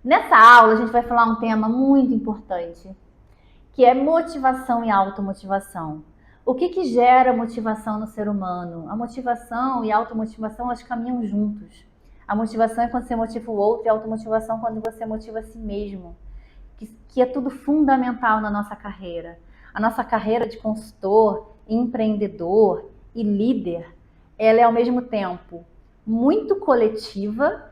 Nessa aula, a gente vai falar um tema muito importante, que é motivação e automotivação. O que gera motivação no ser humano? A motivação e a automotivação, elas caminham juntos. A motivação é quando você motiva o outro e a automotivação é quando você motiva a si mesmo, que é tudo fundamental na nossa carreira. A nossa carreira de consultor, empreendedor e líder, ela é ao mesmo tempo muito coletiva.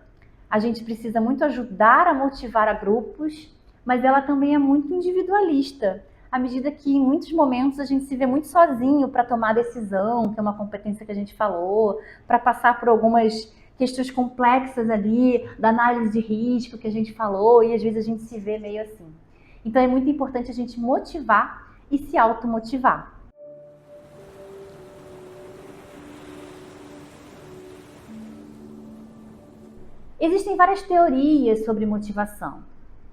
A gente precisa muito ajudar a motivar a grupos, mas ela também é muito individualista, à medida que em muitos momentos a gente se vê muito sozinho para tomar decisão, que é uma competência que a gente falou, para passar por algumas questões complexas ali, da análise de risco que a gente falou, e às vezes a gente se vê meio assim. Então é muito importante a gente motivar e se automotivar. Existem várias teorias sobre motivação.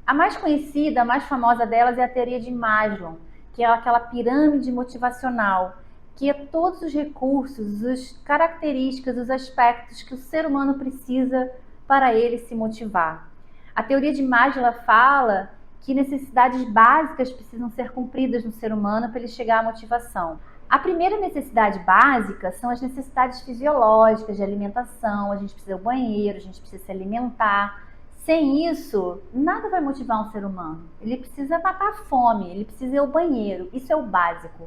A mais conhecida, a mais famosa delas é a teoria de Maslow, que é aquela pirâmide motivacional, que é todos os recursos, as características, os aspectos que o ser humano precisa para ele se motivar. A teoria de Maslow fala que necessidades básicas precisam ser cumpridas no ser humano para ele chegar à motivação. A primeira necessidade básica são as necessidades fisiológicas de alimentação. A gente precisa do banheiro, a gente precisa se alimentar. Sem isso, nada vai motivar um ser humano. Ele precisa matar a fome, ele precisa ir ao banheiro. Isso é o básico.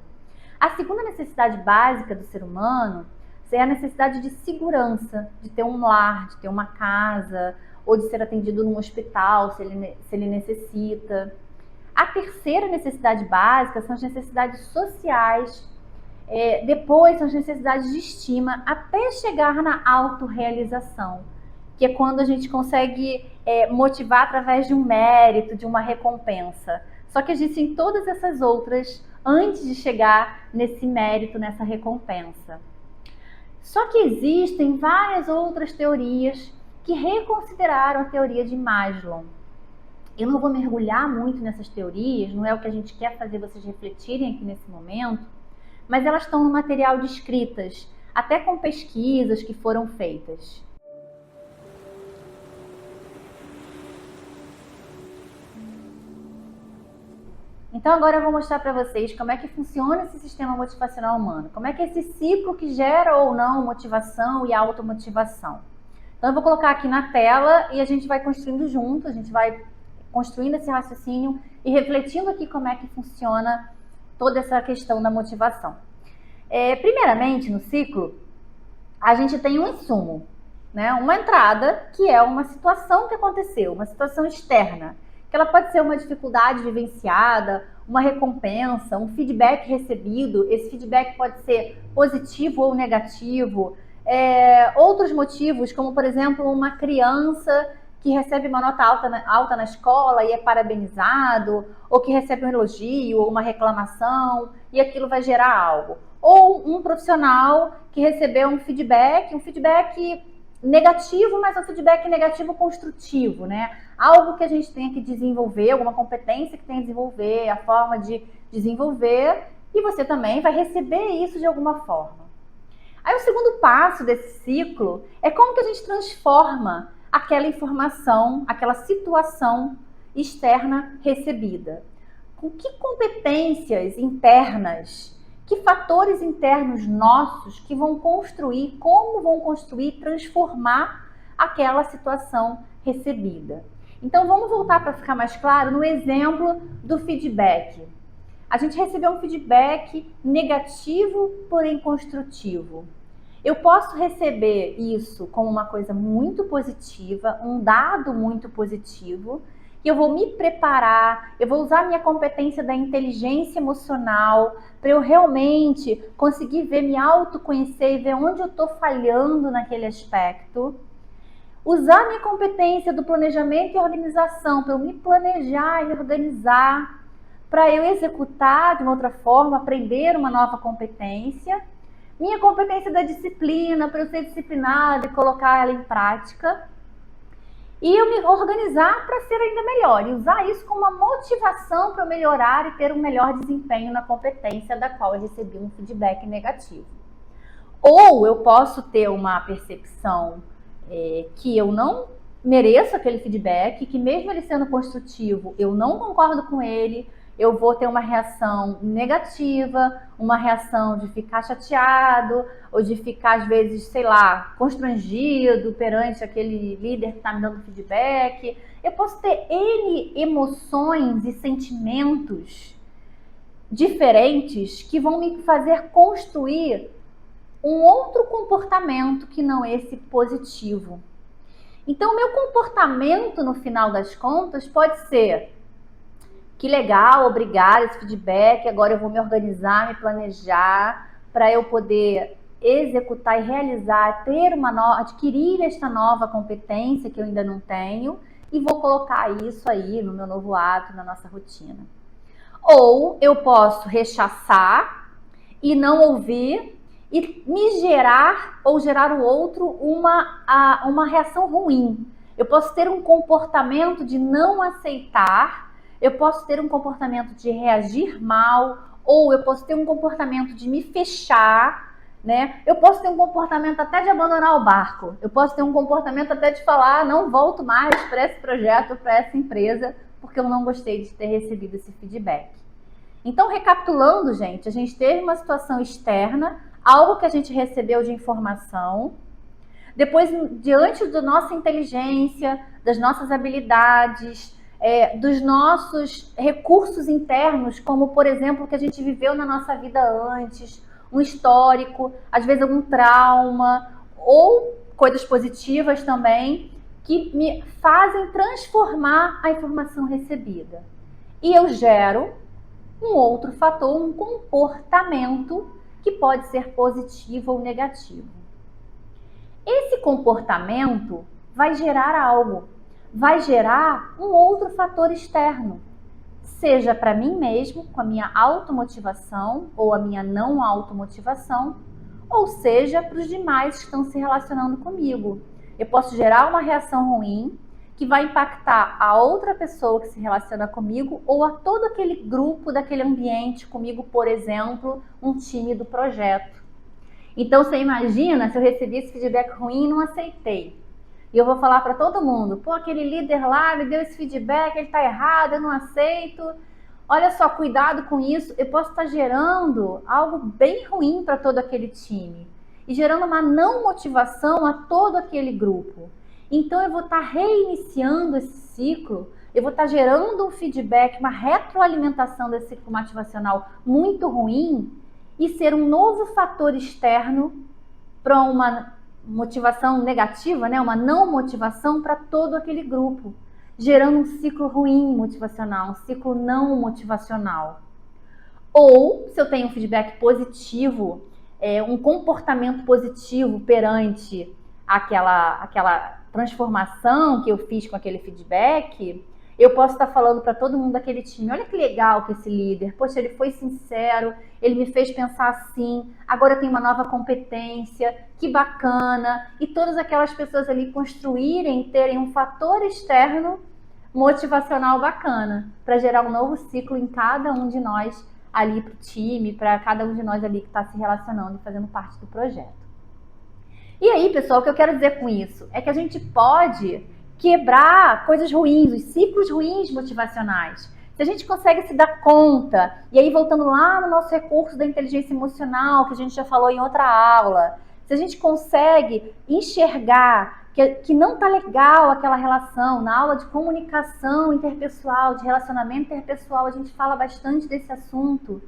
A segunda necessidade básica do ser humano é a necessidade de segurança, de ter um lar, de ter uma casa, ou de ser atendido num hospital, se ele necessita. A terceira necessidade básica são as necessidades sociais. Depois são as necessidades de estima, até chegar na autorrealização, que é quando a gente consegue motivar através de um mérito, de uma recompensa. Só que existem todas essas outras antes de chegar nesse mérito, nessa recompensa. Só que existem várias outras teorias que reconsideraram a teoria de Maslow. Eu não vou mergulhar muito nessas teorias, não é o que a gente quer fazer vocês refletirem aqui nesse momento, mas elas estão no material descritas, até com pesquisas que foram feitas. Então agora eu vou mostrar para vocês como é que funciona esse sistema motivacional humano, como é que é esse ciclo que gera ou não motivação e automotivação. Então eu vou colocar aqui na tela e a gente vai construindo junto, a gente vai construindo esse raciocínio e refletindo aqui como é que funciona toda essa questão da motivação. Primeiramente, no ciclo, a gente tem um insumo, né? Uma entrada, que é uma situação que aconteceu, uma situação externa, que ela pode ser uma dificuldade vivenciada, uma recompensa, um feedback recebido. Esse feedback pode ser positivo ou negativo. Outros motivos, como por exemplo, uma criança que recebe uma nota alta na escola e é parabenizado, ou que recebe um elogio ou uma reclamação e aquilo vai gerar algo. Ou um profissional que recebeu um feedback negativo, mas um feedback negativo construtivo, né? Algo que a gente tenha que desenvolver, alguma competência que tenha que desenvolver, a forma de desenvolver, e você também vai receber isso de alguma forma. Aí o segundo passo desse ciclo é como que a gente transforma aquela informação, aquela situação externa recebida. Com que competências internas, que fatores internos nossos que vão construir, como vão construir, transformar aquela situação recebida. Então vamos voltar para ficar mais claro no exemplo do feedback. A gente recebeu um feedback negativo, porém construtivo. Eu posso receber isso como uma coisa muito positiva, um dado muito positivo, e eu vou me preparar, eu vou usar minha competência da inteligência emocional para eu realmente conseguir ver, me autoconhecer e ver onde eu estou falhando naquele aspecto. Usar minha competência do planejamento e organização para eu me planejar e me organizar, para eu executar de uma outra forma, aprender uma nova competência. Minha competência da disciplina, para eu ser disciplinada e colocar ela em prática. E eu me organizar para ser ainda melhor. E usar isso como uma motivação para eu melhorar e ter um melhor desempenho na competência da qual eu recebi um feedback negativo. Ou eu posso ter uma percepção que eu não mereço aquele feedback, que mesmo ele sendo construtivo, eu não concordo com ele, eu vou ter uma reação negativa, uma reação de ficar chateado, ou de ficar, às vezes, sei lá, constrangido perante aquele líder que está me dando feedback. Eu posso ter N emoções e sentimentos diferentes que vão me fazer construir um outro comportamento que não esse positivo. Então, o meu comportamento, no final das contas, pode ser: que legal, obrigada, esse feedback, agora eu vou me organizar, me planejar, para eu poder executar e realizar, adquirir esta nova competência que eu ainda não tenho, e vou colocar isso aí no meu novo ato, na nossa rotina. Ou eu posso rechaçar e não ouvir e me gerar ou gerar o outro uma reação ruim. Eu posso ter um comportamento de não aceitar, eu posso ter um comportamento de reagir mal, ou eu posso ter um comportamento de me fechar, né? Eu posso ter um comportamento até de abandonar o barco, eu posso ter um comportamento até de falar: não volto mais para esse projeto, para essa empresa, porque eu não gostei de ter recebido esse feedback. Então, recapitulando, gente, a gente teve uma situação externa, algo que a gente recebeu de informação. Depois, diante da nossa inteligência, das nossas habilidades, dos nossos recursos internos, como, por exemplo, o que a gente viveu na nossa vida antes, um histórico, às vezes algum trauma, ou coisas positivas também, que me fazem transformar a informação recebida. E eu gero um outro fator, um comportamento que pode ser positivo ou negativo. Esse comportamento vai gerar algo, vai gerar um outro fator externo, seja para mim mesmo, com a minha automotivação ou a minha não automotivação, ou seja para os demais que estão se relacionando comigo. Eu posso gerar uma reação ruim que vai impactar a outra pessoa que se relaciona comigo ou a todo aquele grupo daquele ambiente comigo, por exemplo, um time do projeto. Então, você imagina se eu recebi esse feedback ruim e não aceitei. E eu vou falar para todo mundo: pô, aquele líder lá me deu esse feedback, ele está errado, eu não aceito. Olha só, cuidado com isso. Eu posso estar gerando algo bem ruim para todo aquele time e gerando uma não motivação a todo aquele grupo. Então, eu vou estar reiniciando esse ciclo, eu vou estar gerando um feedback, uma retroalimentação desse ciclo motivacional muito ruim e ser um novo fator externo para uma motivação negativa, né? Uma não motivação para todo aquele grupo, gerando um ciclo ruim motivacional, um ciclo não motivacional. Ou, se eu tenho um feedback positivo, um comportamento positivo perante aquela transformação que eu fiz com aquele feedback, eu posso estar falando para todo mundo daquele time: olha que legal que esse líder, poxa, ele foi sincero, ele me fez pensar assim, agora eu tenho uma nova competência, que bacana. E todas aquelas pessoas ali construírem, terem um fator externo motivacional bacana, para gerar um novo ciclo em cada um de nós ali para o time, para cada um de nós ali que está se relacionando e fazendo parte do projeto. E aí, pessoal, o que eu quero dizer com isso é que a gente pode quebrar coisas ruins, os ciclos ruins motivacionais. Se a gente consegue se dar conta, e aí voltando lá no nosso recurso da inteligência emocional, que a gente já falou em outra aula, se a gente consegue enxergar que não está legal aquela relação, na aula de comunicação interpessoal, de relacionamento interpessoal, a gente fala bastante desse assunto.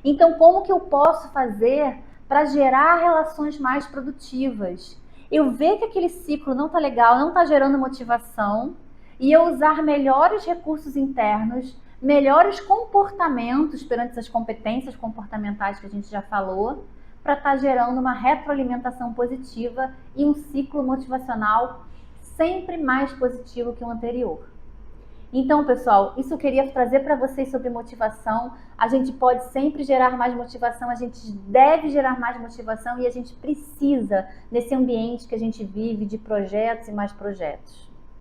Então, como que eu posso fazer para gerar relações mais produtivas? Eu ver que aquele ciclo não está legal, não está gerando motivação, e eu usar melhores recursos internos, melhores comportamentos perante essas competências comportamentais que a gente já falou, para estar gerando uma retroalimentação positiva e um ciclo motivacional sempre mais positivo que o anterior. Então, pessoal, isso eu queria trazer para vocês sobre motivação. A gente pode sempre gerar mais motivação, a gente deve gerar mais motivação e a gente precisa nesse ambiente que a gente vive de projetos e mais projetos.